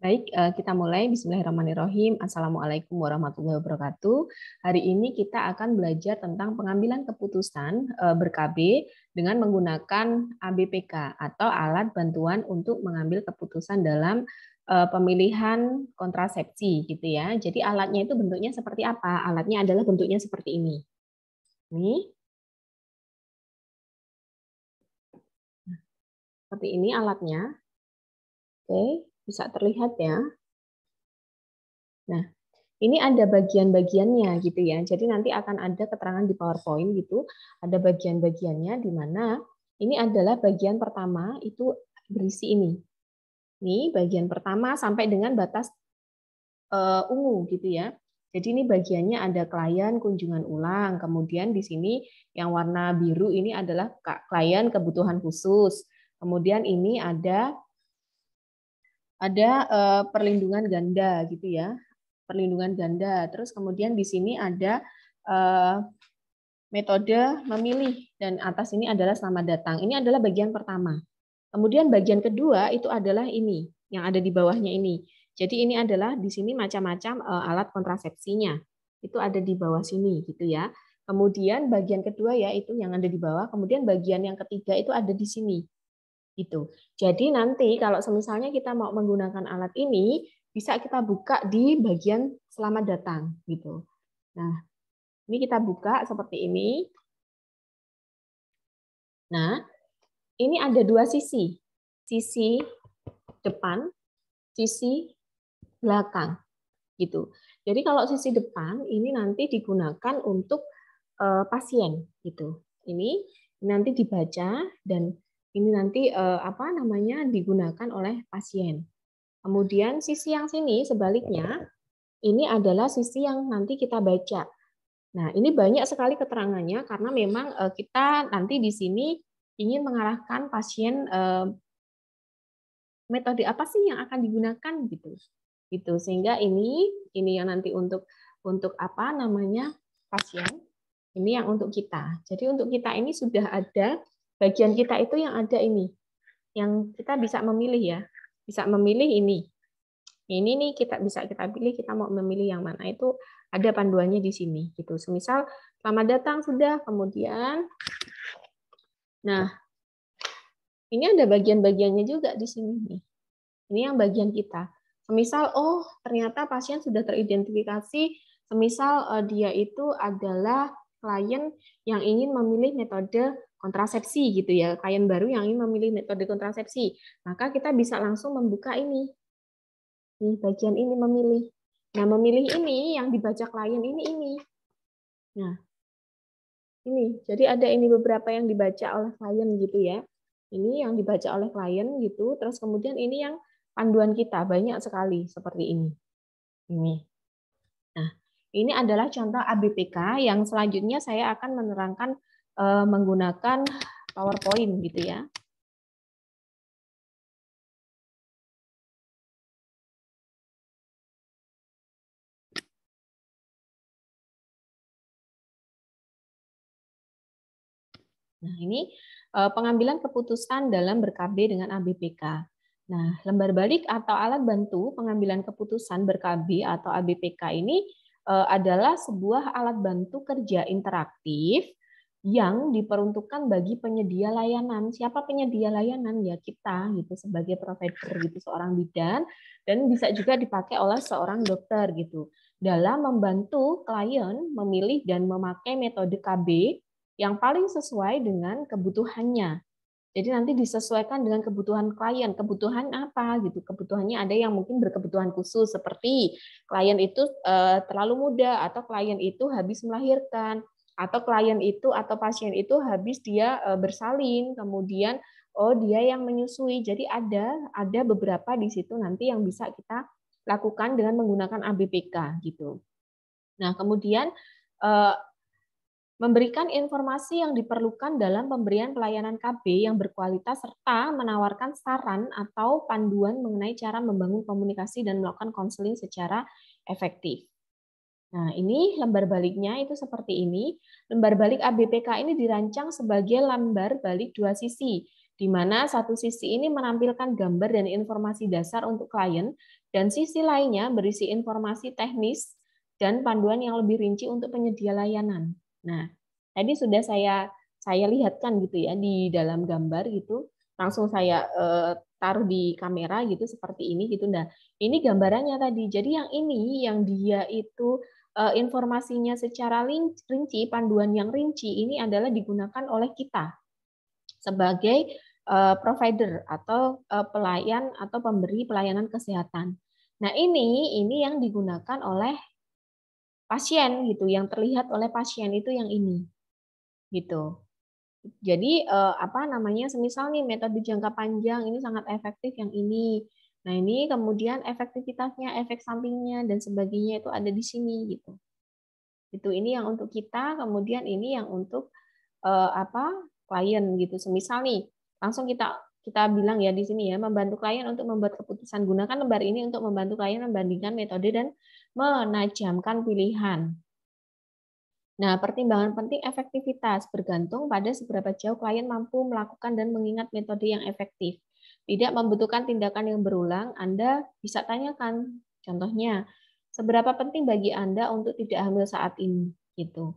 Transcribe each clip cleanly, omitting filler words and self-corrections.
Baik, kita mulai. Bismillahirrahmanirrahim. Assalamualaikum warahmatullahi wabarakatuh. Hari ini kita akan belajar tentang pengambilan keputusan ber-KB dengan menggunakan ABPK atau alat bantuan untuk mengambil keputusan dalam pemilihan kontrasepsi, gitu ya. Jadi alatnya itu bentuknya seperti apa? Alatnya adalah bentuknya seperti ini. Ini. Seperti ini alatnya. Oke, bisa terlihat ya. Nah, ini ada bagian-bagiannya gitu ya. Jadi nanti akan ada keterangan di PowerPoint gitu. Ada bagian-bagiannya di mana ini adalah bagian pertama itu berisi ini. Ini bagian pertama sampai dengan batas ungu gitu ya. Jadi ini bagiannya ada klien kunjungan ulang. Kemudian di sini yang warna biru ini adalah klien kebutuhan khusus. Kemudian ini ada perlindungan ganda gitu ya. Perlindungan ganda. Terus kemudian di sini ada metode memilih dan atas ini adalah selamat datang. Ini adalah bagian pertama. Kemudian bagian kedua itu adalah ini yang ada di bawahnya ini. Jadi ini adalah di sini macam-macam alat kontrasepsinya. Itu ada di bawah sini gitu ya. Kemudian bagian kedua ya itu yang ada di bawah. Kemudian bagian yang ketiga itu ada di sini. Gitu. Jadi nanti kalau misalnya kita mau menggunakan alat ini bisa kita buka di bagian selamat datang gitu. Nah, ini kita buka seperti ini. Nah, ini ada dua sisi. Sisi depan, sisi belakang gitu. Jadi kalau sisi depan ini nanti digunakan untuk pasien gitu. Ini nanti dibaca dan ini nanti digunakan oleh pasien. Kemudian sisi yang sini sebaliknya, ini adalah sisi yang nanti kita baca. Nah, ini banyak sekali keterangannya karena memang kita nanti di sini ingin mengarahkan pasien metode apa sih yang akan digunakan gitu. Gitu. Sehingga ini yang nanti untuk pasien, ini yang untuk kita. Jadi untuk kita ini sudah ada bagian kita itu yang ada ini. Yang kita bisa memilih ya. Bisa memilih ini. Ini nih kita pilih kita mau memilih yang mana itu ada panduannya di sini gitu. Semisal selamat datang sudah, kemudian nah ini ada bagian-bagiannya juga di sini nih. Ini yang bagian kita. Semisal oh ternyata pasien sudah teridentifikasi, semisal dia itu adalah klien yang ingin memilih metode kontrasepsi gitu ya, klien baru yang ingin memilih metode kontrasepsi, maka kita bisa langsung membuka ini. Di bagian ini memilih. Nah, memilih ini yang dibaca klien ini. Nah, ini. Jadi ada ini beberapa yang dibaca oleh klien gitu ya. Ini yang dibaca oleh klien gitu. Terus kemudian ini yang panduan kita banyak sekali seperti ini. Ini. Nah, ini adalah contoh ABPK yang selanjutnya saya akan menerangkan menggunakan PowerPoint gitu ya. Nah, ini pengambilan keputusan dalam ber-KB dengan ABPK. Nah, lembar balik atau alat bantu pengambilan keputusan ber-KB atau ABPK ini adalah sebuah alat bantu kerja interaktif yang diperuntukkan bagi penyedia layanan. Siapa penyedia layanan? Ya kita gitu sebagai provider gitu, seorang bidan, dan bisa juga dipakai oleh seorang dokter gitu. Dalam membantu klien memilih dan memakai metode KB yang paling sesuai dengan kebutuhannya. Jadi nanti disesuaikan dengan kebutuhan klien. Kebutuhan apa gitu? Kebutuhannya ada yang mungkin berkebutuhan khusus seperti klien itu terlalu muda atau klien itu habis melahirkan atau klien itu atau pasien itu habis dia bersalin, kemudian oh dia yang menyusui. Jadi ada beberapa di situ nanti yang bisa kita lakukan dengan menggunakan ABPK gitu. Nah, kemudian memberikan informasi yang diperlukan dalam pemberian pelayanan KB yang berkualitas serta menawarkan saran atau panduan mengenai cara membangun komunikasi dan melakukan konseling secara efektif. Nah, ini lembar baliknya itu seperti ini. Lembar balik ABPK ini dirancang sebagai lembar balik dua sisi, di mana satu sisi ini menampilkan gambar dan informasi dasar untuk klien, dan sisi lainnya berisi informasi teknis dan panduan yang lebih rinci untuk penyedia layanan. Nah, tadi sudah saya lihatkan gitu ya di dalam gambar gitu, langsung saya taruh di kamera gitu seperti ini gitu. Nah, ini gambarannya tadi. Jadi yang ini yang dia itu informasinya secara rinci, panduan yang rinci ini adalah digunakan oleh kita sebagai provider atau pelayan atau pemberi pelayanan kesehatan. Nah, ini yang digunakan oleh pasien gitu, yang terlihat oleh pasien itu yang ini gitu. Jadi apa namanya, semisal nih metode jangka panjang ini sangat efektif yang ini. Nah, ini kemudian efektivitasnya, efek sampingnya dan sebagainya itu ada di sini gitu. Itu ini yang untuk kita, kemudian ini yang untuk apa? Klien gitu. Semisal nih, langsung kita bilang ya di sini ya, membantu klien untuk membuat keputusan. Gunakan lembar ini untuk membantu klien membandingkan metode dan menajamkan pilihan. Nah, pertimbangan penting efektivitas bergantung pada seberapa jauh klien mampu melakukan dan mengingat metode yang efektif. Tidak membutuhkan tindakan yang berulang, Anda bisa tanyakan. Contohnya, seberapa penting bagi Anda untuk tidak hamil saat ini? Gitu.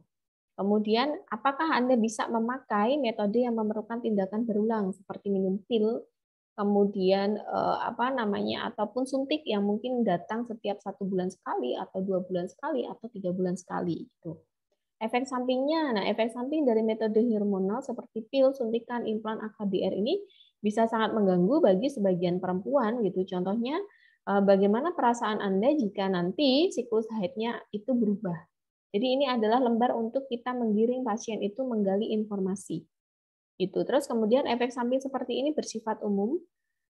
Kemudian, apakah Anda bisa memakai metode yang memerlukan tindakan berulang seperti minum pil, kemudian apa namanya, ataupun suntik yang mungkin datang setiap 1 bulan sekali atau 2 bulan sekali atau 3 bulan sekali gitu. Efek sampingnya, nah efek samping dari metode hormonal seperti pil, suntikan, implan, AKDR ini bisa sangat mengganggu bagi sebagian perempuan gitu. Contohnya, bagaimana perasaan Anda jika nanti siklus haidnya itu berubah. Jadi ini adalah lembar untuk kita menggiring pasien itu menggali informasi. Itu. Terus kemudian efek samping seperti ini bersifat umum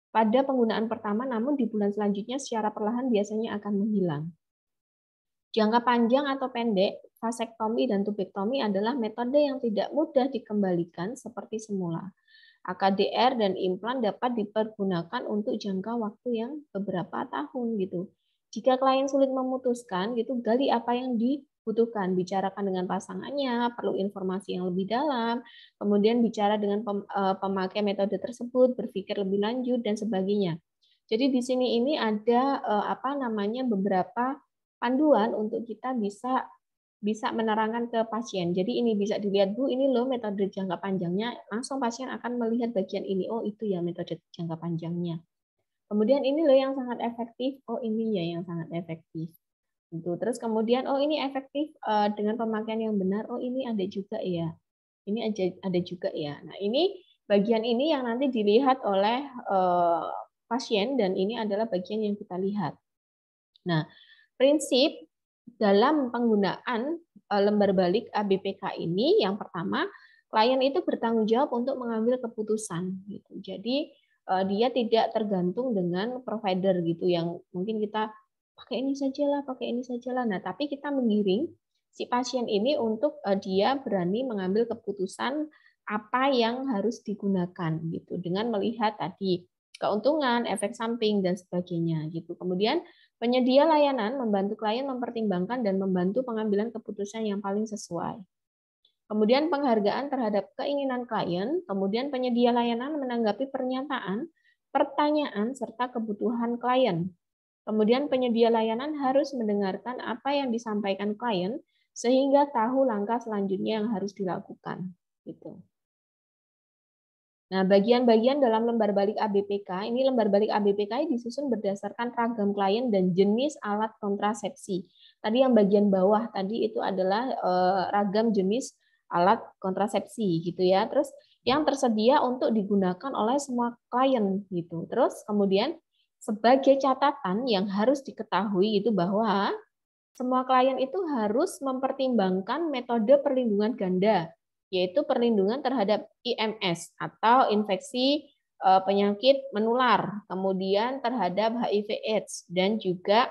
pada penggunaan pertama, namun di bulan selanjutnya secara perlahan biasanya akan menghilang. Jangka panjang atau pendek, vasektomi dan tubektomi adalah metode yang tidak mudah dikembalikan seperti semula. AKDR dan implan dapat dipergunakan untuk jangka waktu yang beberapa tahun gitu. Jika klien sulit memutuskan gitu, gali apa yang dibutuhkan, bicarakan dengan pasangannya, perlu informasi yang lebih dalam, kemudian bicara dengan pemakai metode tersebut, berpikir lebih lanjut dan sebagainya. Jadi di sini ini ada apa namanya beberapa panduan untuk kita bisa menerangkan ke pasien. Jadi ini bisa dilihat, Bu, ini loh metode jangka panjangnya, langsung pasien akan melihat bagian ini, oh itu ya metode jangka panjangnya. Kemudian ini loh yang sangat efektif, oh ini ya yang sangat efektif. Gitu. Terus kemudian, oh ini efektif dengan pemakaian yang benar, oh ini ada juga ya. Ini ada juga ya. Nah ini bagian ini yang nanti dilihat oleh pasien dan ini adalah bagian yang kita lihat. Nah, prinsip dalam penggunaan lembar balik ABPK ini yang pertama, klien itu bertanggung jawab untuk mengambil keputusan gitu. Jadi dia tidak tergantung dengan provider gitu yang mungkin kita pakai ini sajalah, pakai ini sajalah. Nah, tapi kita mengiring si pasien ini untuk dia berani mengambil keputusan apa yang harus digunakan gitu dengan melihat tadi keuntungan, efek samping dan sebagainya gitu. Kemudian penyedia layanan membantu klien mempertimbangkan dan membantu pengambilan keputusan yang paling sesuai. Kemudian penghargaan terhadap keinginan klien, kemudian penyedia layanan menanggapi pernyataan, pertanyaan, serta kebutuhan klien. Kemudian penyedia layanan harus mendengarkan apa yang disampaikan klien sehingga tahu langkah selanjutnya yang harus dilakukan. Gitu. Nah, bagian-bagian dalam lembar balik ABPK, ini lembar balik ABPK disusun berdasarkan ragam klien dan jenis alat kontrasepsi. Tadi yang bagian bawah tadi itu adalah ragam jenis alat kontrasepsi gitu ya. Terus yang tersedia untuk digunakan oleh semua klien gitu. Terus kemudian sebagai catatan yang harus diketahui itu bahwa semua klien itu harus mempertimbangkan metode perlindungan ganda, yaitu perlindungan terhadap IMS atau infeksi penyakit menular, kemudian terhadap HIV/AIDS dan juga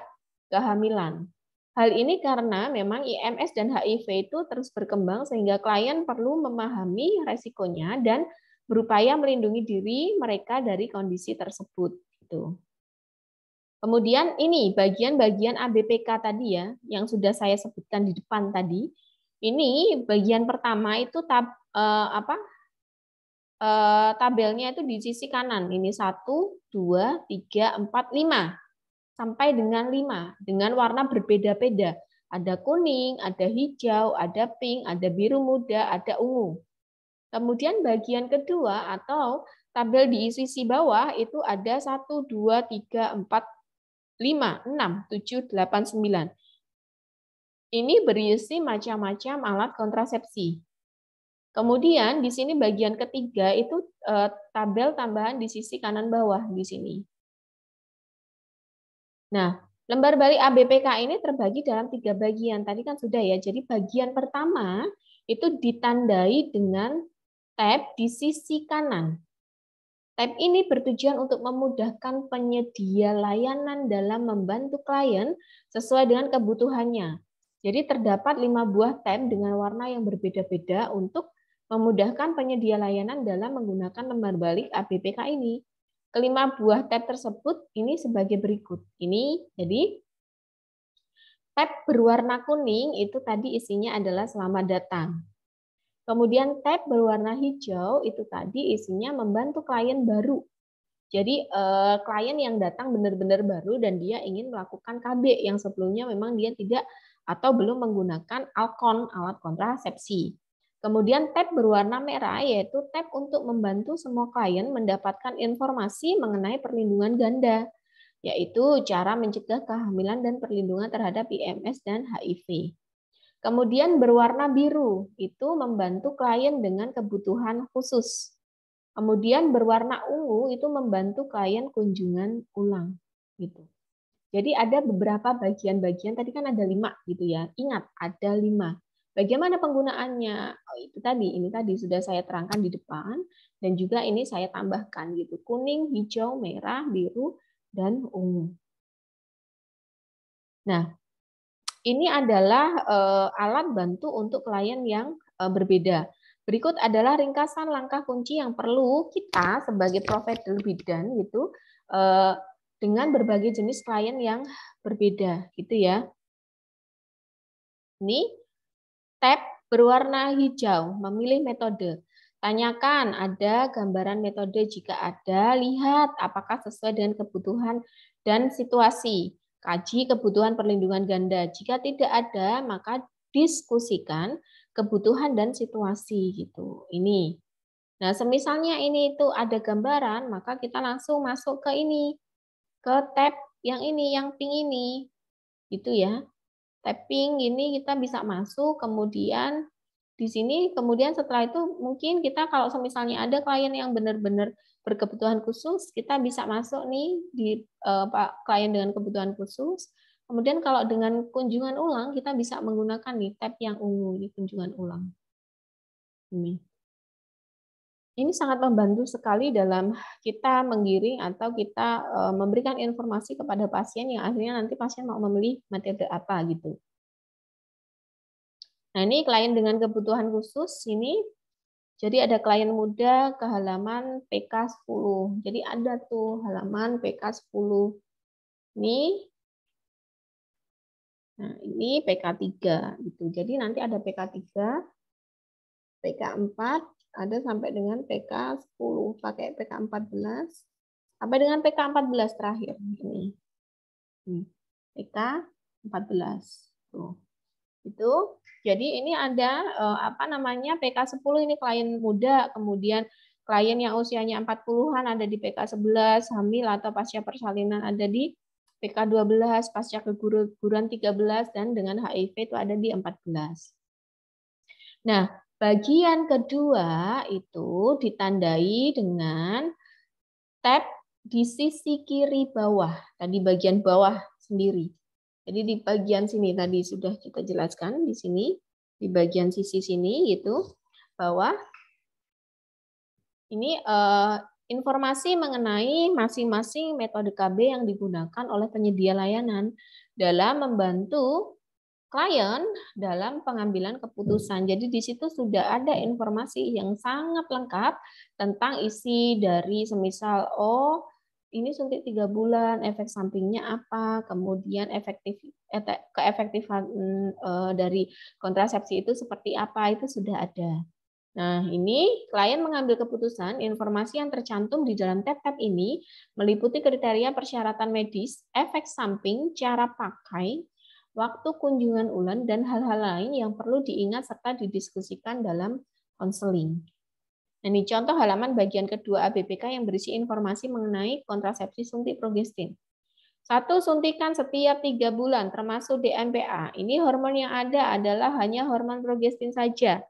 kehamilan. Hal ini karena memang IMS dan HIV itu terus berkembang sehingga klien perlu memahami resikonya dan berupaya melindungi diri mereka dari kondisi tersebut. Gitu. Kemudian ini bagian-bagian ABPK tadi ya, yang sudah saya sebutkan di depan tadi. Ini bagian pertama itu tabelnya itu di sisi kanan. Ini 1, 2, 3, 4, 5. Sampai dengan 5 dengan warna berbeda-beda. Ada kuning, ada hijau, ada pink, ada biru muda, ada ungu. Kemudian bagian kedua atau tabel di sisi bawah itu ada 1, 2, 3, 4, 5, 6, 7, 8, 9. Ini berisi macam-macam alat kontrasepsi. Kemudian di sini bagian ketiga itu tabel tambahan di sisi kanan bawah di sini. Nah, lembar balik ABPK ini terbagi dalam 3 bagian. Tadi kan sudah ya. Jadi bagian pertama itu ditandai dengan tab di sisi kanan. Tab ini bertujuan untuk memudahkan penyedia layanan dalam membantu klien sesuai dengan kebutuhannya. Jadi terdapat 5 buah tab dengan warna yang berbeda-beda untuk memudahkan penyedia layanan dalam menggunakan lembar balik ABPK ini. Kelima buah tab tersebut ini sebagai berikut. Ini jadi tab berwarna kuning itu tadi isinya adalah selamat datang. Kemudian tab berwarna hijau itu tadi isinya membantu klien baru. Jadi klien yang datang benar-benar baru dan dia ingin melakukan KB yang sebelumnya memang dia tidak atau belum menggunakan Alkon, alat kontrasepsi. Kemudian tab berwarna merah yaitu tab untuk membantu semua klien mendapatkan informasi mengenai perlindungan ganda, yaitu cara mencegah kehamilan dan perlindungan terhadap IMS dan HIV. Kemudian berwarna biru itu membantu klien dengan kebutuhan khusus. Kemudian berwarna ungu itu membantu klien kunjungan ulang gitu. Jadi ada beberapa bagian-bagian, tadi kan ada 5 gitu ya. Ingat, ada 5. Bagaimana penggunaannya? Oh, itu tadi, ini tadi sudah saya terangkan di depan dan juga ini saya tambahkan gitu. Kuning, hijau, merah, biru, dan ungu. Nah, ini adalah alat bantu untuk klien yang berbeda. Berikut adalah ringkasan langkah kunci yang perlu kita sebagai provider bidan gitu dengan berbagai jenis klien yang berbeda gitu ya. Ini tab berwarna hijau, memilih metode. Tanyakan ada gambaran metode, jika ada, lihat apakah sesuai dengan kebutuhan dan situasi. Kaji kebutuhan perlindungan ganda. Jika tidak ada, maka diskusikan kebutuhan dan situasi gitu. Ini. Nah, semisalnya ini itu ada gambaran, maka kita langsung masuk ke ini, ke tab yang ini, yang pink ini. Gitu ya. Tapping ini kita bisa masuk, kemudian di sini, kemudian setelah itu mungkin kita kalau misalnya ada klien yang benar-benar berkebutuhan khusus, kita bisa masuk nih di klien dengan kebutuhan khusus. Kemudian kalau dengan kunjungan ulang, kita bisa menggunakan nih tab yang ungu, di kunjungan ulang. Ini sangat membantu sekali dalam kita menggiring atau kita memberikan informasi kepada pasien yang akhirnya nanti pasien mau memilih metode apa gitu. Nah, ini klien dengan kebutuhan khusus ini. Jadi ada klien muda ke halaman PK 10. Jadi ada tuh halaman PK 10. Ini. Nah, ini PK 3 gitu. Jadi nanti ada PK 3, PK 4, ada sampai dengan PK 10, pakai PK 14 sampai dengan PK 14 terakhir ini. PK 14. Tuh. Itu. Jadi ini ada PK 10 ini klien muda, kemudian klien yang usianya 40-an ada di PK 11, hamil atau pasca persalinan ada di PK 12, pasca keguguran 13 dan dengan HIV itu ada di 14. Nah, bagian kedua itu ditandai dengan tab di sisi kiri bawah, tadi bagian bawah sendiri. Jadi di bagian sini tadi sudah kita jelaskan di sini, di bagian sisi sini gitu, bawah. Ini informasi mengenai masing-masing metode KB yang digunakan oleh penyedia layanan dalam membantu klien dalam pengambilan keputusan. Jadi di situ sudah ada informasi yang sangat lengkap tentang isi dari semisal ini suntik 3 bulan, efek sampingnya apa, kemudian keefektifan dari kontrasepsi itu seperti apa, itu sudah ada. Nah, ini klien mengambil keputusan, informasi yang tercantum di dalam tab-tab ini meliputi kriteria persyaratan medis, efek samping, cara pakai, waktu kunjungan ulang, dan hal-hal lain yang perlu diingat serta didiskusikan dalam konseling. Ini contoh halaman bagian kedua ABPK yang berisi informasi mengenai kontrasepsi suntik progestin. 1. Suntikan setiap 3 bulan, termasuk DMPA. Ini hormon yang ada adalah hanya hormon progestin saja,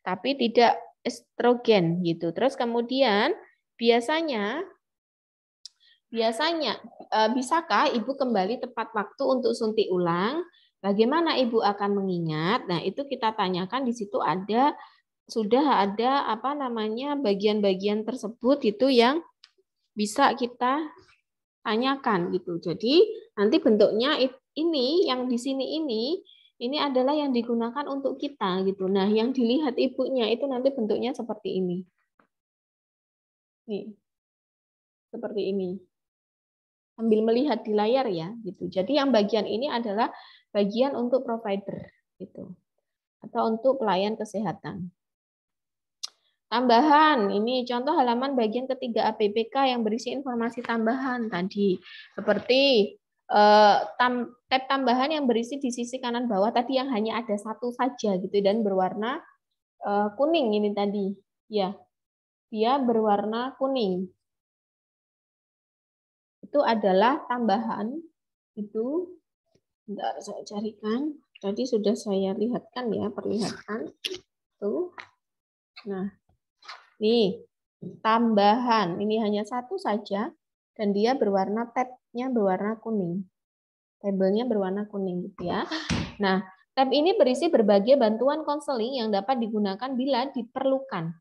tapi tidak estrogen gitu. Terus kemudian biasanya bisakah ibu kembali tepat waktu untuk suntik ulang? Bagaimana ibu akan mengingat? Nah, itu kita tanyakan di situ sudah ada bagian-bagian tersebut itu yang bisa kita tanyakan gitu. Jadi nanti bentuknya ini yang di sini ini adalah yang digunakan untuk kita gitu. Nah, yang dilihat ibunya itu nanti bentuknya seperti ini. Nih. Seperti ini. Sambil melihat di layar ya gitu. Jadi yang bagian ini adalah bagian untuk provider gitu. Atau untuk pelayan kesehatan. Tambahan, ini contoh halaman bagian ketiga APBK yang berisi informasi tambahan tadi. Seperti tab tambahan yang berisi di sisi kanan bawah tadi yang hanya ada satu saja gitu dan berwarna kuning ini tadi. Ya, dia berwarna kuning. Itu adalah tambahan. Itu, bentar saya carikan. Tadi sudah saya lihatkan ya, perlihatkan. Tuh. Nah, nih, tambahan. Ini hanya satu saja, dan dia berwarna tab-nya berwarna kuning. Tabelnya berwarna kuning gitu ya. Nah, tab ini berisi berbagai bantuan konseling yang dapat digunakan bila diperlukan.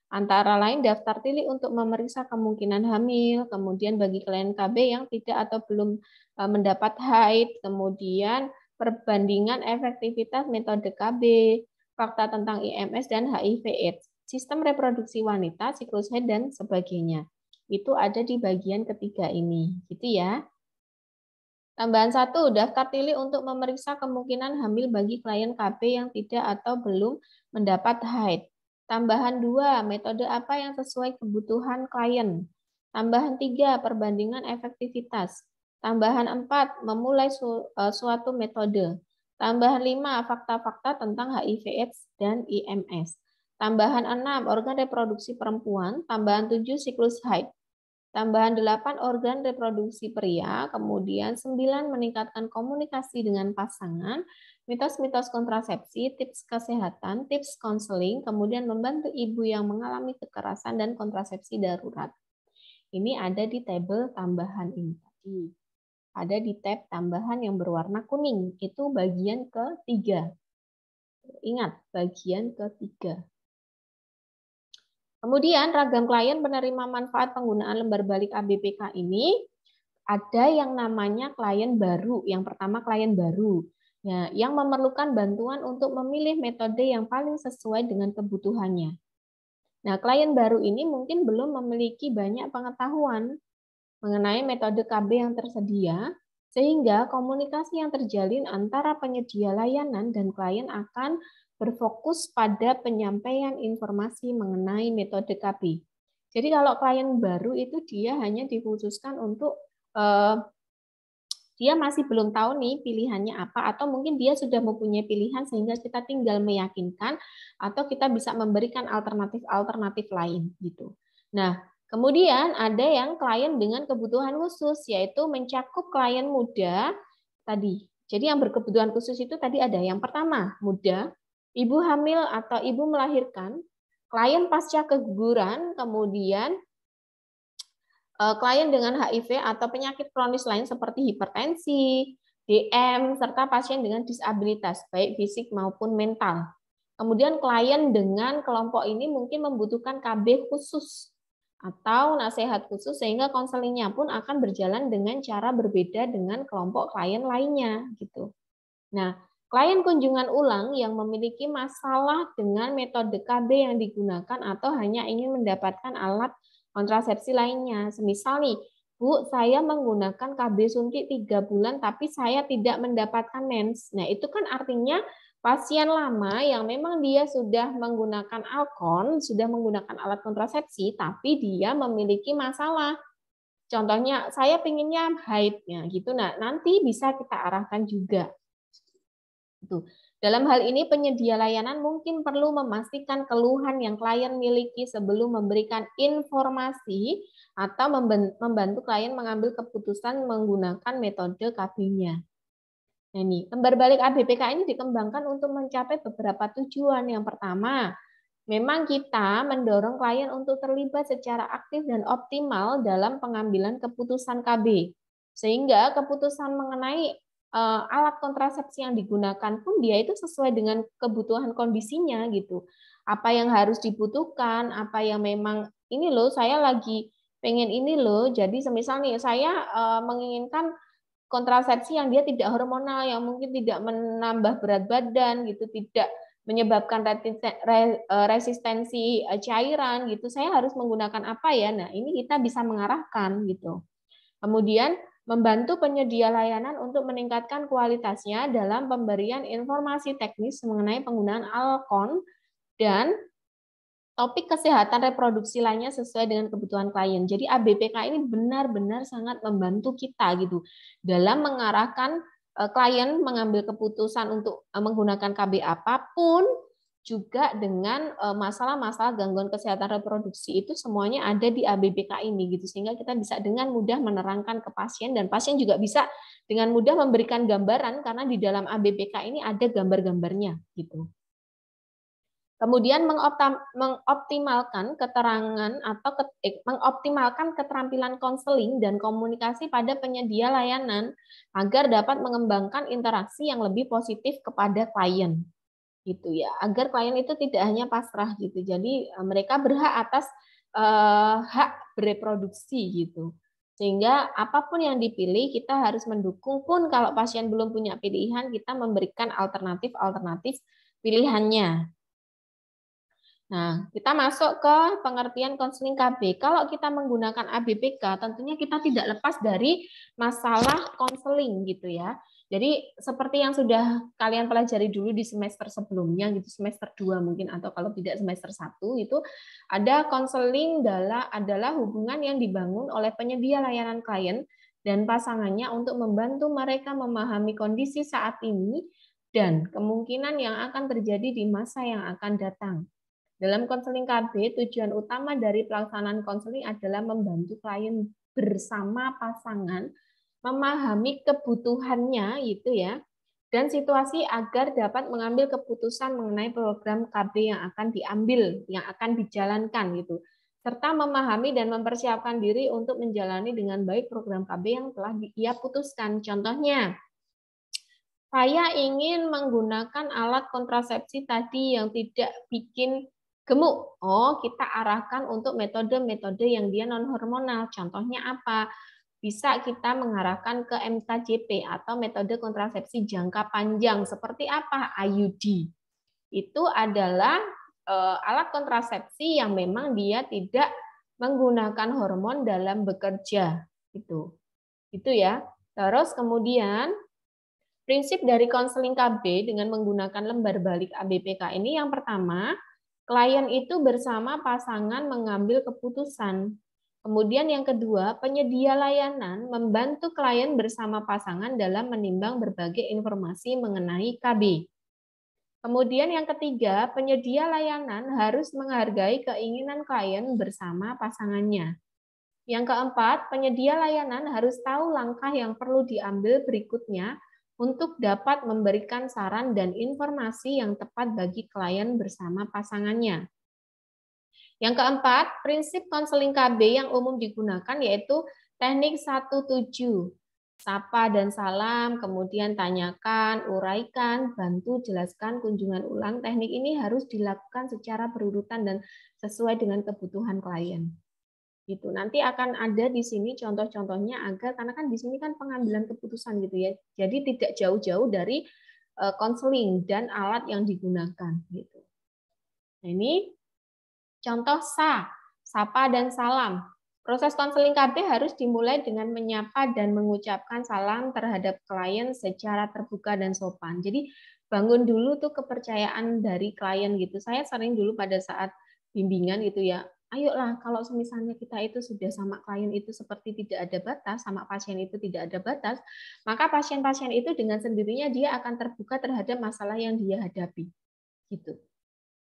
Antara lain daftar tilik untuk memeriksa kemungkinan hamil, kemudian bagi klien KB yang tidak atau belum mendapat haid, kemudian perbandingan efektivitas metode KB, fakta tentang IMS dan HIV/AIDS, sistem reproduksi wanita, siklus haid, dan sebagainya. Itu ada di bagian ketiga ini, gitu ya. Tambahan 1, daftar tilik untuk memeriksa kemungkinan hamil bagi klien KB yang tidak atau belum mendapat haid. Tambahan 2, metode apa yang sesuai kebutuhan klien. Tambahan 3, perbandingan efektivitas. Tambahan 4, memulai suatu metode. Tambahan 5, fakta-fakta tentang HIV/AIDS dan IMS. Tambahan 6, organ reproduksi perempuan. Tambahan 7, siklus haid. Tambahan 8, organ reproduksi pria. Kemudian 9, meningkatkan komunikasi dengan pasangan. Mitos-mitos kontrasepsi, tips kesehatan, tips konseling, kemudian membantu ibu yang mengalami kekerasan dan kontrasepsi darurat. Ini ada di tabel tambahan ini tadi. Ada di tab tambahan yang berwarna kuning. Itu bagian ketiga. Ingat, bagian ketiga. Kemudian ragam klien penerima manfaat penggunaan lembar balik ABPK ini ada yang namanya klien baru. Yang pertama klien baru. Ya, yang memerlukan bantuan untuk memilih metode yang paling sesuai dengan kebutuhannya. Nah, klien baru ini mungkin belum memiliki banyak pengetahuan mengenai metode KB yang tersedia, sehingga komunikasi yang terjalin antara penyedia layanan dan klien akan berfokus pada penyampaian informasi mengenai metode KB. Jadi kalau klien baru itu dia hanya dikhususkan untuk dia masih belum tahu nih pilihannya apa, atau mungkin dia sudah mempunyai pilihan sehingga kita tinggal meyakinkan atau kita bisa memberikan alternatif-alternatif lain gitu. Nah, kemudian ada yang klien dengan kebutuhan khusus, yaitu mencakup klien muda tadi. Jadi yang berkebutuhan khusus itu tadi ada yang pertama muda, ibu hamil atau ibu melahirkan, klien pasca keguguran, kemudian klien dengan HIV atau penyakit kronis lain seperti hipertensi, DM, serta pasien dengan disabilitas, baik fisik maupun mental. Kemudian klien dengan kelompok ini mungkin membutuhkan KB khusus atau nasihat khusus sehingga konselingnya pun akan berjalan dengan cara berbeda dengan kelompok klien lainnya gitu. Nah, klien kunjungan ulang yang memiliki masalah dengan metode KB yang digunakan atau hanya ingin mendapatkan alat kontrasepsi lainnya. Semisal nih, Bu, saya menggunakan KB suntik 3 bulan, tapi saya tidak mendapatkan mens. Nah, itu kan artinya pasien lama yang memang dia sudah menggunakan Alkon, sudah menggunakan alat kontrasepsi, tapi dia memiliki masalah. Contohnya, saya pinginnya haidnya gitu. Nah, nanti bisa kita arahkan juga. Itu. Dalam hal ini penyedia layanan mungkin perlu memastikan keluhan yang klien miliki sebelum memberikan informasi atau membantu klien mengambil keputusan menggunakan metode KB-nya. Nah, ini lembar balik ABPK ini dikembangkan untuk mencapai beberapa tujuan. Yang pertama, memang kita mendorong klien untuk terlibat secara aktif dan optimal dalam pengambilan keputusan KB. Sehingga keputusan mengenai alat kontrasepsi yang digunakan pun dia itu sesuai dengan kebutuhan kondisinya gitu. Apa yang harus dibutuhkan, apa yang memang ini loh saya lagi pengen ini loh. Jadi semisal nih saya menginginkan kontrasepsi yang dia tidak hormonal, yang mungkin tidak menambah berat badan gitu, tidak menyebabkan resistensi cairan gitu. Saya harus menggunakan apa ya? Nah, ini kita bisa mengarahkan gitu. Kemudian membantu penyedia layanan untuk meningkatkan kualitasnya dalam pemberian informasi teknis mengenai penggunaan Alkon dan topik kesehatan reproduksi lainnya sesuai dengan kebutuhan klien. Jadi ABPK ini benar-benar sangat membantu kita gitu dalam mengarahkan klien mengambil keputusan untuk menggunakan KB apapun, juga dengan masalah-masalah gangguan kesehatan reproduksi itu semuanya ada di ABPK ini gitu, sehingga kita bisa dengan mudah menerangkan ke pasien dan pasien juga bisa dengan mudah memberikan gambaran karena di dalam ABPK ini ada gambar-gambarnya gitu. Kemudian mengoptimalkan keterangan atau mengoptimalkan keterampilan konseling dan komunikasi pada penyedia layanan agar dapat mengembangkan interaksi yang lebih positif kepada klien. Gitu ya. Agar klien itu tidak hanya pasrah gitu. Jadi mereka berhak atas hak bereproduksi gitu. Sehingga apapun yang dipilih kita harus mendukung, pun kalau pasien belum punya pilihan kita memberikan alternatif pilihannya. Nah, kita masuk ke pengertian konseling KB. Kalau kita menggunakan ABPK, tentunya kita tidak lepas dari masalah konseling gitu ya. Jadi seperti yang sudah kalian pelajari dulu di semester sebelumnya gitu, semester 2 mungkin, atau kalau tidak semester 1 itu ada konseling adalah hubungan yang dibangun oleh penyedia layanan klien dan pasangannya untuk membantu mereka memahami kondisi saat ini dan kemungkinan yang akan terjadi di masa yang akan datang. Dalam konseling KB, tujuan utama dari pelaksanaan konseling adalah membantu klien bersama pasangan memahami kebutuhannya gitu ya, dan situasi agar dapat mengambil keputusan mengenai program KB yang akan diambil, yang akan dijalankan gitu, serta memahami dan mempersiapkan diri untuk menjalani dengan baik program KB yang telah ia putuskan. Contohnya, saya ingin menggunakan alat kontrasepsi tadi yang tidak bikin gemuk. Oh, kita arahkan untuk metode-metode yang dia non-hormonal. Contohnya apa? Bisa kita mengarahkan ke MKJP atau metode kontrasepsi jangka panjang. Seperti apa? IUD. Itu adalah alat kontrasepsi yang memang dia tidak menggunakan hormon dalam bekerja. Itu ya. Terus kemudian prinsip dari konseling KB dengan menggunakan lembar balik ABPK ini yang pertama, klien itu bersama pasangan mengambil keputusan. Kemudian yang kedua, penyedia layanan membantu klien bersama pasangan dalam menimbang berbagai informasi mengenai KB. Kemudian yang ketiga, penyedia layanan harus menghargai keinginan klien bersama pasangannya. Yang keempat, penyedia layanan harus tahu langkah yang perlu diambil berikutnya untuk dapat memberikan saran dan informasi yang tepat bagi klien bersama pasangannya. Yang keempat, prinsip konseling KB yang umum digunakan yaitu teknik 17. Sapa dan salam, kemudian tanyakan, uraikan, bantu, jelaskan, kunjungan ulang. Teknik ini harus dilakukan secara berurutan dan sesuai dengan kebutuhan klien. Gitu. Nanti akan ada di sini contoh-contohnya agar karena kan di sini kan pengambilan keputusan gitu ya. Jadi tidak jauh-jauh dari konseling dan alat yang digunakan gitu. Nah, ini contoh sapa dan salam. Proses konseling KB harus dimulai dengan menyapa dan mengucapkan salam terhadap klien secara terbuka dan sopan. Jadi bangun dulu tuh kepercayaan dari klien gitu. Saya sering dulu pada saat bimbingan gitu ya, ayolah kalau misalnya kita itu sudah sama klien itu seperti tidak ada batas, sama pasien itu tidak ada batas, maka pasien-pasien itu dengan sendirinya dia akan terbuka terhadap masalah yang dia hadapi. Gitu.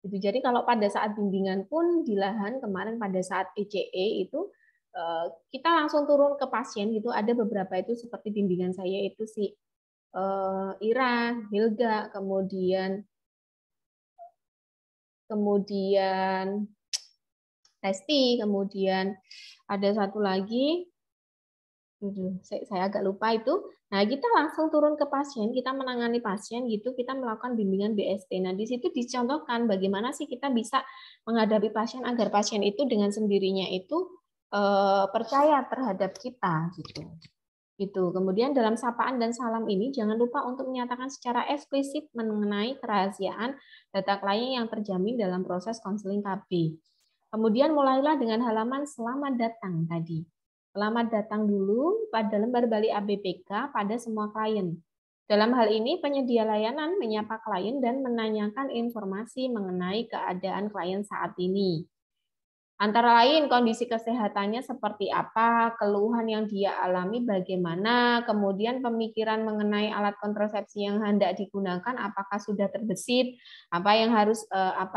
Jadi kalau pada saat bimbingan pun di lahan kemarin pada saat ECE itu kita langsung turun ke pasien gitu. Ada beberapa itu seperti bimbingan saya itu si Ira, Hilga, kemudian Testi, kemudian ada satu lagi, saya agak lupa itu. Nah, kita langsung turun ke pasien, kita menangani pasien gitu, kita melakukan bimbingan BST. Nah, di situ dicontohkan bagaimana sih kita bisa menghadapi pasien agar pasien itu dengan sendirinya itu percaya terhadap kita gitu. Gitu. Kemudian dalam sapaan dan salam ini jangan lupa untuk menyatakan secara eksplisit mengenai kerahasiaan data klien yang terjamin dalam proses konseling KB. Kemudian mulailah dengan halaman selamat datang tadi. Selamat datang dulu pada lembar balik ABPK pada semua klien. Dalam hal ini, penyedia layanan menyapa klien dan menanyakan informasi mengenai keadaan klien saat ini. Antara lain kondisi kesehatannya seperti apa, keluhan yang dia alami bagaimana, kemudian pemikiran mengenai alat kontrasepsi yang hendak digunakan apakah sudah terbesit, apa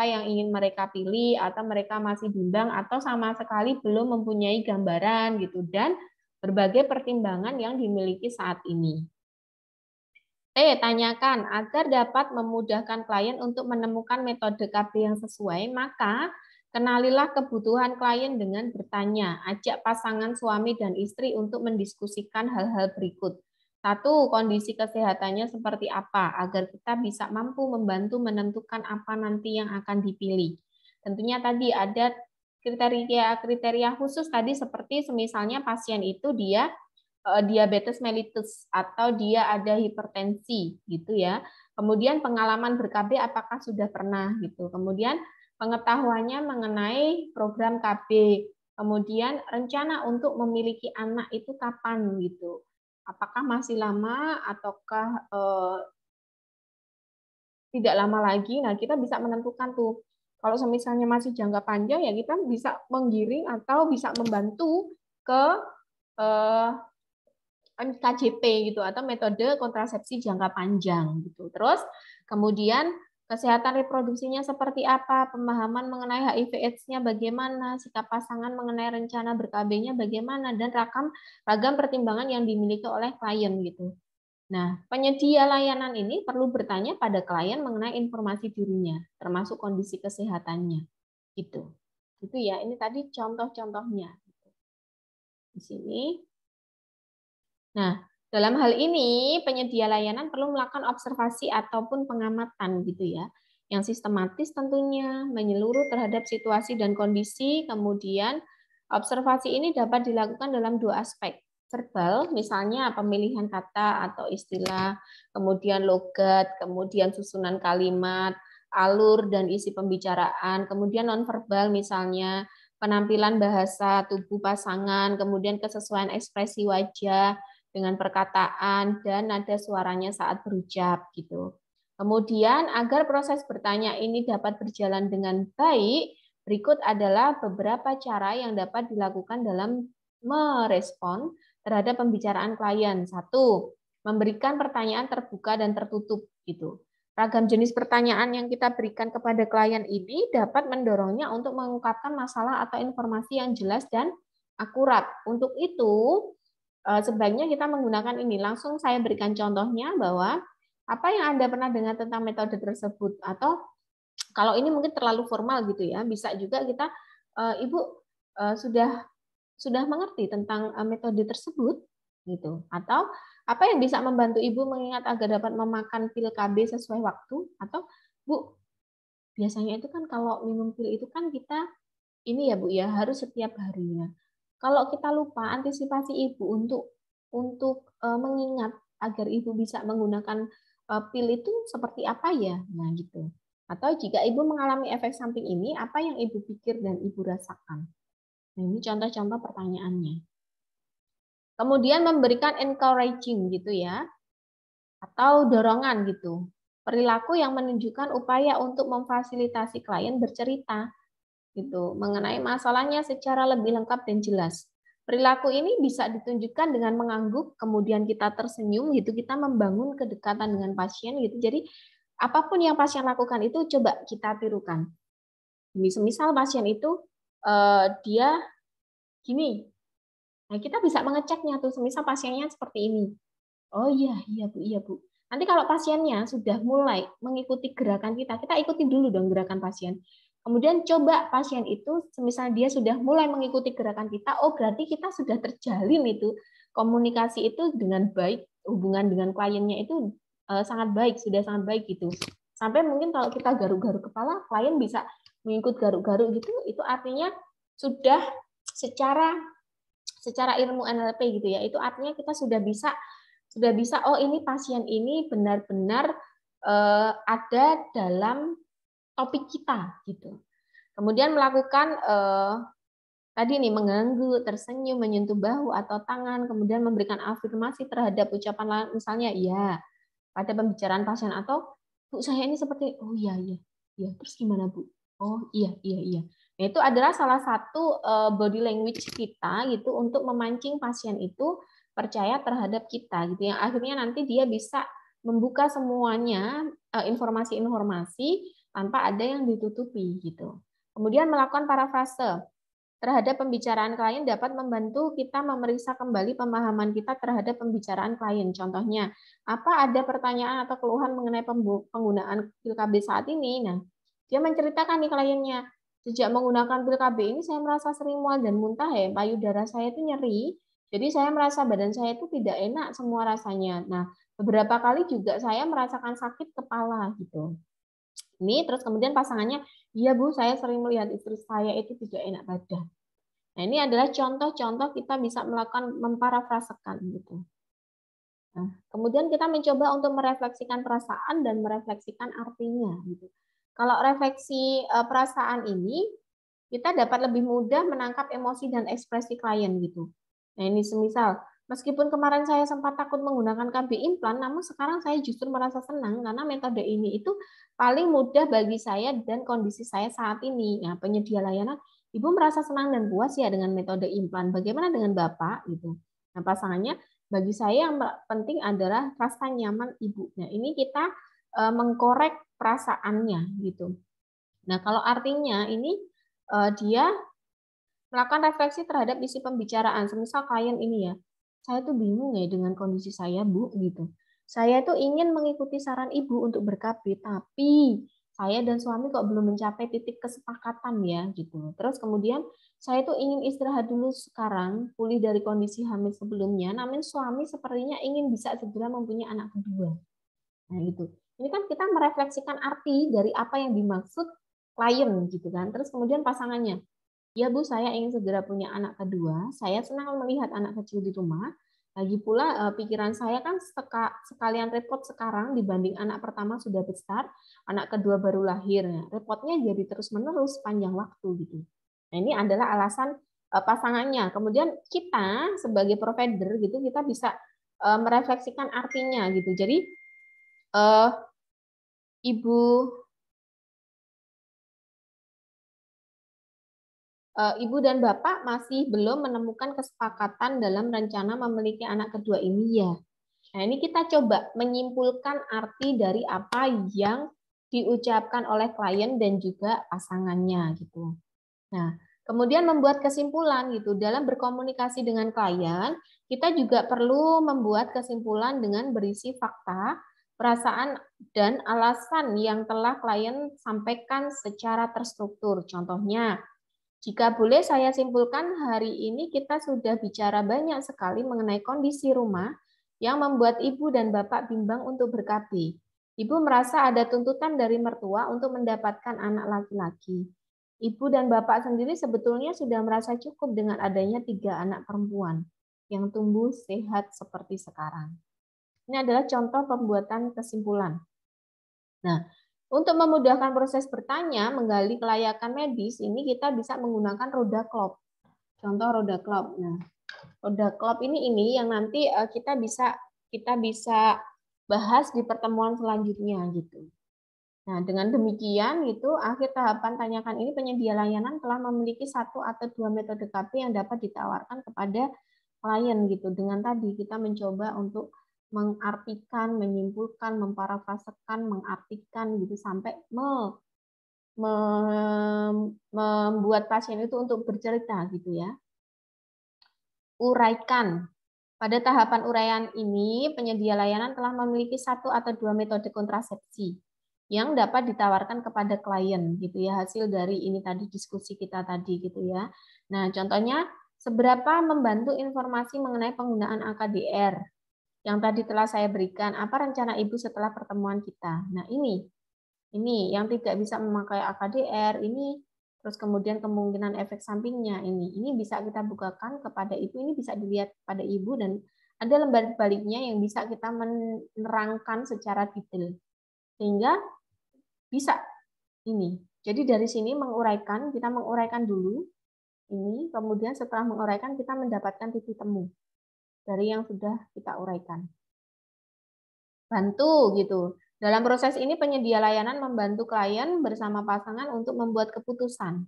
yang ingin mereka pilih atau mereka masih bimbang atau sama sekali belum mempunyai gambaran gitu, dan berbagai pertimbangan yang dimiliki saat ini. Tanyakan agar dapat memudahkan klien untuk menemukan metode KB yang sesuai, maka kenalilah kebutuhan klien dengan bertanya. Ajak pasangan suami dan istri untuk mendiskusikan hal-hal berikut. 1. Kondisi kesehatannya seperti apa, agar kita bisa mampu membantu menentukan apa nanti yang akan dipilih. Tentunya tadi ada kriteria khusus tadi seperti misalnya pasien itu dia diabetes mellitus atau dia ada hipertensi gitu ya. Kemudian pengalaman ber-KB apakah sudah pernah gitu. Kemudian pengetahuannya mengenai program KB. Kemudian rencana untuk memiliki anak itu kapan gitu. Apakah masih lama ataukah tidak lama lagi. Nah, kita bisa menentukan tuh. Kalau misalnya masih jangka panjang ya kita bisa menggiring atau bisa membantu ke KJP gitu atau metode kontrasepsi jangka panjang gitu. Terus kemudian kesehatan reproduksinya seperti apa, pemahaman mengenai HIV/AIDS-nya bagaimana, sikap pasangan mengenai rencana ber-KB-nya bagaimana, dan ragam pertimbangan yang dimiliki oleh klien gitu. Nah, penyedia layanan ini perlu bertanya pada klien mengenai informasi dirinya, termasuk kondisi kesehatannya gitu. Itu ya, ini tadi contoh-contohnya. Di sini. Nah, dalam hal ini penyedia layanan perlu melakukan observasi ataupun pengamatan gitu ya, yang sistematis tentunya, menyeluruh terhadap situasi dan kondisi. Kemudian observasi ini dapat dilakukan dalam dua aspek. Verbal, misalnya pemilihan kata atau istilah, kemudian logat, kemudian susunan kalimat, alur dan isi pembicaraan, kemudian nonverbal misalnya penampilan bahasa tubuh pasangan, kemudian kesesuaian ekspresi wajah, dengan perkataan dan nada suaranya saat berucap gitu. Kemudian agar proses bertanya ini dapat berjalan dengan baik, berikut adalah beberapa cara yang dapat dilakukan dalam merespon terhadap pembicaraan klien. 1. Memberikan pertanyaan terbuka dan tertutup gitu. Ragam jenis pertanyaan yang kita berikan kepada klien ini dapat mendorongnya untuk mengungkapkan masalah atau informasi yang jelas dan akurat. Untuk itu, sebaiknya kita menggunakan ini. Langsung saya berikan contohnya bahwa apa yang Anda pernah dengar tentang metode tersebut, atau kalau ini mungkin terlalu formal gitu ya, bisa juga kita Ibu sudah mengerti tentang metode tersebut gitu, atau apa yang bisa membantu Ibu mengingat agar dapat memakan pil KB sesuai waktu, atau Bu, biasanya itu kan kalau minum pil itu kan kita ini ya Bu ya harus setiap harinya. Kalau kita lupa, antisipasi Ibu untuk mengingat agar Ibu bisa menggunakan pil itu seperti apa ya? Nah, gitu. Atau jika Ibu mengalami efek samping ini, apa yang Ibu pikir dan Ibu rasakan? Nah, ini contoh-contoh pertanyaannya. Kemudian memberikan encouraging gitu ya, atau dorongan gitu. Perilaku yang menunjukkan upaya untuk memfasilitasi klien bercerita gitu mengenai masalahnya secara lebih lengkap dan jelas. Perilaku ini bisa ditunjukkan dengan mengangguk, kemudian kita tersenyum gitu, kita membangun kedekatan dengan pasien gitu. Jadi apapun yang pasien lakukan itu coba kita tirukan. Misal pasien itu dia gini, nah kita bisa mengeceknya tuh, semisal pasiennya seperti ini. Oh iya, iya Bu, iya Bu. Nanti kalau pasiennya sudah mulai mengikuti gerakan kita, kita ikuti dulu dong gerakan pasien. Kemudian coba pasien itu, semisal dia sudah mulai mengikuti gerakan kita, oh berarti kita sudah terjalin itu komunikasi itu dengan baik, hubungan dengan kliennya itu sangat baik, sudah sangat baik gitu. Sampai mungkin kalau kita garuk-garuk kepala, klien bisa mengikut garuk-garuk gitu, itu artinya sudah secara ilmu NLP gitu ya, itu artinya kita sudah bisa oh ini pasien ini benar-benar ada dalam topik kita gitu. Kemudian melakukan tadi nih mengganggu, tersenyum, menyentuh bahu atau tangan, kemudian memberikan afirmasi terhadap ucapan lain, misalnya ya pada pembicaraan pasien atau Bu saya ini seperti oh iya iya iya terus gimana Bu? Oh iya iya iya. Nah, itu adalah salah satu body language kita gitu untuk memancing pasien itu percaya terhadap kita gitu yang akhirnya nanti dia bisa membuka semuanya informasi-informasi tanpa ada yang ditutupi gitu. Kemudian melakukan parafrase terhadap pembicaraan klien dapat membantu kita memeriksa kembali pemahaman kita terhadap pembicaraan klien. Contohnya, apa ada pertanyaan atau keluhan mengenai penggunaan pil KB saat ini? Nah, dia menceritakan nih kliennya, sejak menggunakan pil KB ini saya merasa sering mual dan muntah ya, payudara saya itu nyeri, jadi saya merasa badan saya itu tidak enak semua rasanya. Nah, beberapa kali juga saya merasakan sakit kepala gitu. Ini terus kemudian pasangannya, iya Bu, saya sering melihat istri saya itu tidak enak badan. Nah, ini adalah contoh-contoh kita bisa melakukan memparafrasekan gitu. Nah, kemudian kita mencoba untuk merefleksikan perasaan dan merefleksikan artinya gitu. Kalau refleksi perasaan ini kita dapat lebih mudah menangkap emosi dan ekspresi klien gitu. Nah, ini semisal meskipun kemarin saya sempat takut menggunakan KB implan, namun sekarang saya justru merasa senang karena metode ini itu paling mudah bagi saya dan kondisi saya saat ini. Nah, penyedia layanan, Ibu merasa senang dan puas ya dengan metode implan. Bagaimana dengan Bapak gitu? Nah, pasangannya bagi saya yang penting adalah rasa nyaman Ibu. Nah, ini kita mengkorek perasaannya gitu. Nah, kalau artinya ini dia melakukan refleksi terhadap isi pembicaraan. Semisal klien ini ya, saya tuh bingung ya dengan kondisi saya, Bu, gitu. Saya tuh ingin mengikuti saran Ibu untuk ber-KB, tapi saya dan suami kok belum mencapai titik kesepakatan ya, gitu. Terus kemudian saya tuh ingin istirahat dulu sekarang, pulih dari kondisi hamil sebelumnya, namun suami sepertinya ingin bisa segera mempunyai anak kedua. Nah, gitu. Ini kan kita merefleksikan arti dari apa yang dimaksud klien gitu kan. Terus kemudian pasangannya, ya Bu, saya ingin segera punya anak kedua. Saya senang melihat anak kecil di rumah. Lagi pula pikiran saya kan sekalian repot sekarang dibanding anak pertama sudah besar, anak kedua baru lahir. Nah, repotnya jadi terus-menerus panjang waktu gitu. Nah, ini adalah alasan pasangannya. Kemudian kita sebagai provider gitu kita bisa merefleksikan artinya gitu. Jadi Ibu Ibu dan Bapak masih belum menemukan kesepakatan dalam rencana memiliki anak kedua ini ya. Nah, ini kita coba menyimpulkan arti dari apa yang diucapkan oleh klien dan juga pasangannya gitu. Nah, kemudian membuat kesimpulan gitu. Dalam berkomunikasi dengan klien, kita juga perlu membuat kesimpulan dengan berisi fakta, perasaan, dan alasan yang telah klien sampaikan secara terstruktur. Contohnya, jika boleh saya simpulkan, hari ini kita sudah bicara banyak sekali mengenai kondisi rumah yang membuat Ibu dan Bapak bimbang untuk ber-KB. Ibu merasa ada tuntutan dari mertua untuk mendapatkan anak laki-laki. Ibu dan Bapak sendiri sebetulnya sudah merasa cukup dengan adanya 3 anak perempuan yang tumbuh sehat seperti sekarang. Ini adalah contoh pembuatan kesimpulan. Nah, untuk memudahkan proses bertanya, menggali kelayakan medis, ini kita bisa menggunakan roda Klopp. Contoh roda klop. Nah, roda klop ini yang nanti kita bisa bahas di pertemuan selanjutnya gitu. Nah, dengan demikian gitu, akhir tahapan tanyakan ini penyedia layanan telah memiliki 1 atau 2 metode KP yang dapat ditawarkan kepada klien gitu. Dengan tadi kita mencoba untuk mengartikan, menyimpulkan, memparafrasekan, mengartikan gitu sampai membuat pasien itu untuk bercerita gitu ya. Uraikan. Pada tahapan uraian ini, penyedia layanan telah memiliki 1 atau 2 metode kontrasepsi yang dapat ditawarkan kepada klien gitu ya, hasil dari ini tadi diskusi kita tadi gitu ya. Nah, contohnya seberapa membantu informasi mengenai penggunaan AKDR yang tadi telah saya berikan, apa rencana Ibu setelah pertemuan kita. Nah, ini yang tidak bisa memakai AKDR ini, terus kemudian kemungkinan efek sampingnya ini bisa kita bukakan kepada Ibu, ini bisa dilihat pada Ibu dan ada lembar baliknya yang bisa kita menerangkan secara detail sehingga bisa ini. Jadi dari sini kita menguraikan dulu ini, kemudian setelah menguraikan kita mendapatkan titik temu dari yang sudah kita uraikan. Bantu gitu. Dalam proses ini penyedia layanan membantu klien bersama pasangan untuk membuat keputusan.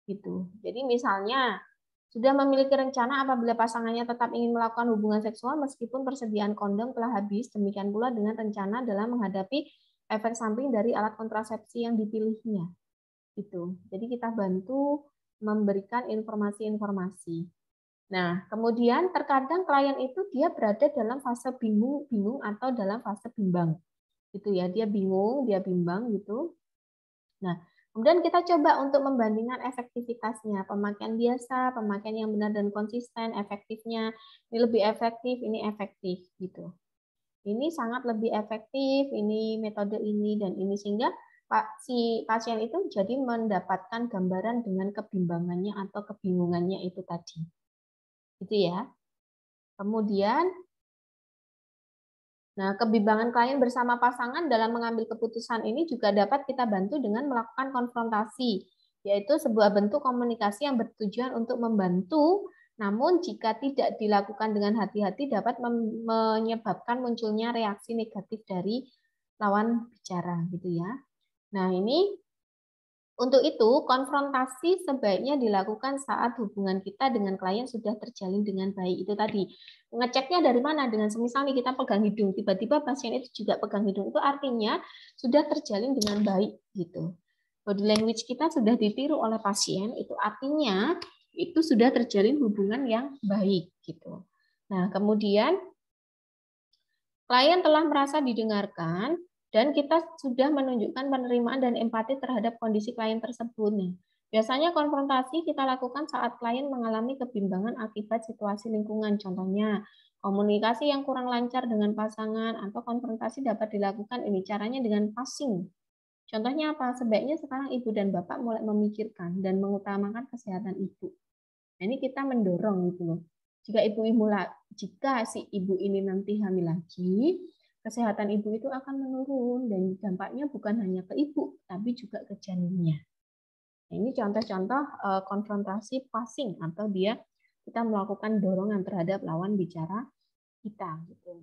Gitu. Jadi misalnya sudah memiliki rencana apabila pasangannya tetap ingin melakukan hubungan seksual meskipun persediaan kondom telah habis, demikian pula dengan rencana dalam menghadapi efek samping dari alat kontrasepsi yang dipilihnya. Gitu. Jadi kita bantu memberikan informasi-informasi. Nah, kemudian terkadang klien itu dia berada dalam fase bingung atau dalam fase bimbang. Gitu ya, dia bingung, dia bimbang gitu. Nah, kemudian kita coba untuk membandingkan efektivitasnya, pemakaian biasa, pemakaian yang benar dan konsisten, efektifnya, ini lebih efektif, ini efektif gitu. Ini sangat lebih efektif, ini metode ini dan ini sehingga si pasien itu jadi mendapatkan gambaran dengan kebimbangannya atau kebingungannya itu tadi. Gitu ya. Kemudian nah, kebimbangan klien bersama pasangan dalam mengambil keputusan ini juga dapat kita bantu dengan melakukan konfrontasi, yaitu sebuah bentuk komunikasi yang bertujuan untuk membantu, namun jika tidak dilakukan dengan hati-hati dapat menyebabkan munculnya reaksi negatif dari lawan bicara, gitu ya. Nah, ini untuk itu, konfrontasi sebaiknya dilakukan saat hubungan kita dengan klien sudah terjalin dengan baik. Itu tadi. Ngeceknya dari mana? Dengan semisal nih kita pegang hidung, tiba-tiba pasien itu juga pegang hidung. Itu artinya sudah terjalin dengan baik gitu. Body language kita sudah ditiru oleh pasien, itu artinya itu sudah terjalin hubungan yang baik gitu. Nah, kemudian klien telah merasa didengarkan, dan kita sudah menunjukkan penerimaan dan empati terhadap kondisi klien tersebut. Biasanya konfrontasi kita lakukan saat klien mengalami kebimbangan akibat situasi lingkungan. Contohnya, komunikasi yang kurang lancar dengan pasangan atau konfrontasi dapat dilakukan ini caranya dengan passing. Contohnya apa? Sebaiknya sekarang ibu dan bapak mulai memikirkan dan mengutamakan kesehatan ibu. Nah, ini kita mendorong gitu loh. Jika si ibu ini nanti hamil lagi, kesehatan ibu itu akan menurun dan dampaknya bukan hanya ke ibu, tapi juga ke janinnya. Nah, ini contoh-contoh konfrontasi passing atau kita melakukan dorongan terhadap lawan bicara kita. Gitu.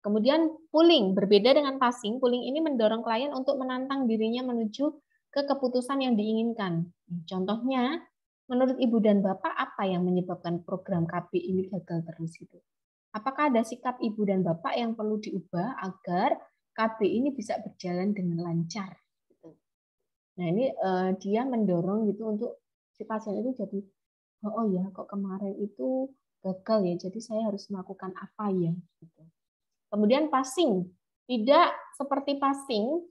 Kemudian pulling, berbeda dengan passing, pulling ini mendorong klien untuk menantang dirinya menuju ke keputusan yang diinginkan. Contohnya, menurut ibu dan bapak apa yang menyebabkan program KB ini gagal terus itu? Apakah ada sikap ibu dan bapak yang perlu diubah agar KB ini bisa berjalan dengan lancar? Nah, ini dia mendorong gitu untuk si pasien itu jadi, oh ya, kok kemarin itu gagal ya, jadi saya harus melakukan apa ya? Gitu. Kemudian passing, tidak seperti passing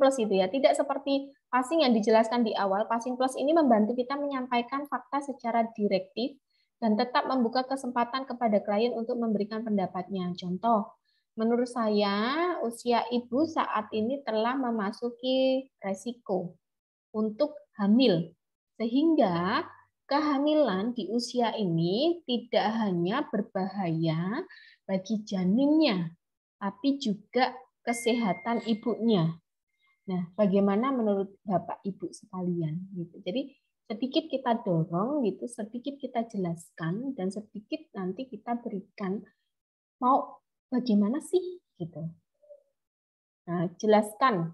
plus itu ya, tidak seperti passing yang dijelaskan di awal. Passing plus ini membantu kita menyampaikan fakta secara direktif dan tetap membuka kesempatan kepada klien untuk memberikan pendapatnya. Contoh, menurut saya usia ibu saat ini telah memasuki resiko untuk hamil, sehingga kehamilan di usia ini tidak hanya berbahaya bagi janinnya, tapi juga kesehatan ibunya. Nah, bagaimana menurut Bapak Ibu sekalian? Gitu. Jadi sedikit kita dorong gitu, sedikit kita jelaskan, dan sedikit nanti kita berikan mau bagaimana sih gitu. Nah, jelaskan.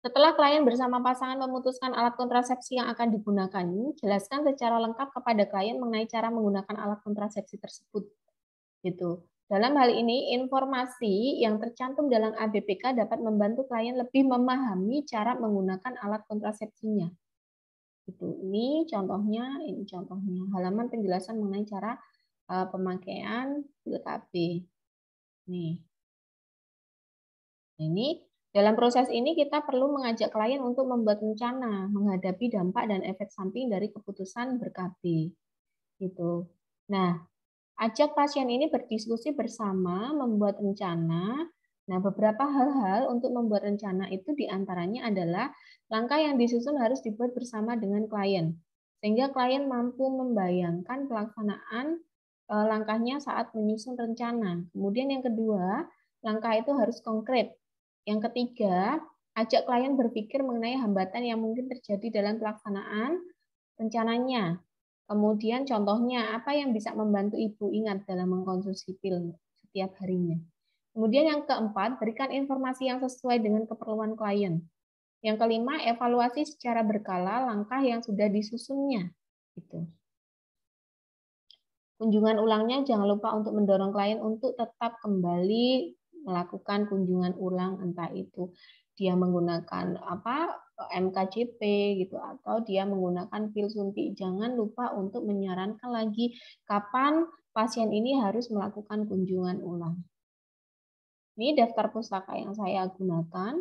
Setelah klien bersama pasangan memutuskan alat kontrasepsi yang akan digunakan, jelaskan secara lengkap kepada klien mengenai cara menggunakan alat kontrasepsi tersebut. Gitu. Dalam hal ini, informasi yang tercantum dalam ABPK dapat membantu klien lebih memahami cara menggunakan alat kontrasepsinya. Gitu. Ini contohnya, halaman penjelasan mengenai cara pemakaian pil KB. Nih. Ini dalam proses ini kita perlu mengajak klien untuk membuat rencana menghadapi dampak dan efek samping dari keputusan ber-KB. Gitu. Nah, ajak pasien ini berdiskusi bersama, membuat rencana. Nah, beberapa hal-hal untuk membuat rencana itu diantaranya adalah langkah yang disusun harus dibuat bersama dengan klien, sehingga klien mampu membayangkan pelaksanaan langkahnya saat menyusun rencana. Kemudian yang kedua, langkah itu harus konkret. Yang ketiga, ajak klien berpikir mengenai hambatan yang mungkin terjadi dalam pelaksanaan rencananya. Kemudian contohnya, apa yang bisa membantu ibu ingat dalam mengkonsumsi pil setiap harinya. Kemudian yang keempat, berikan informasi yang sesuai dengan keperluan klien. Yang kelima, evaluasi secara berkala langkah yang sudah disusunnya. Gitu. Kunjungan ulangnya jangan lupa untuk mendorong klien untuk tetap kembali melakukan kunjungan ulang, entah itu dia menggunakan MKJP gitu atau dia menggunakan pil suntik. Jangan lupa untuk menyarankan lagi kapan pasien ini harus melakukan kunjungan ulang. Ini daftar pustaka yang saya gunakan.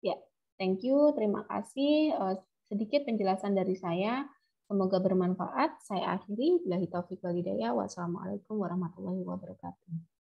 Ya, thank you, terima kasih. Sedikit penjelasan dari saya. Semoga bermanfaat. Saya akhiri. Billahi taufiq wal hidayah. Wassalamualaikum warahmatullahi wabarakatuh.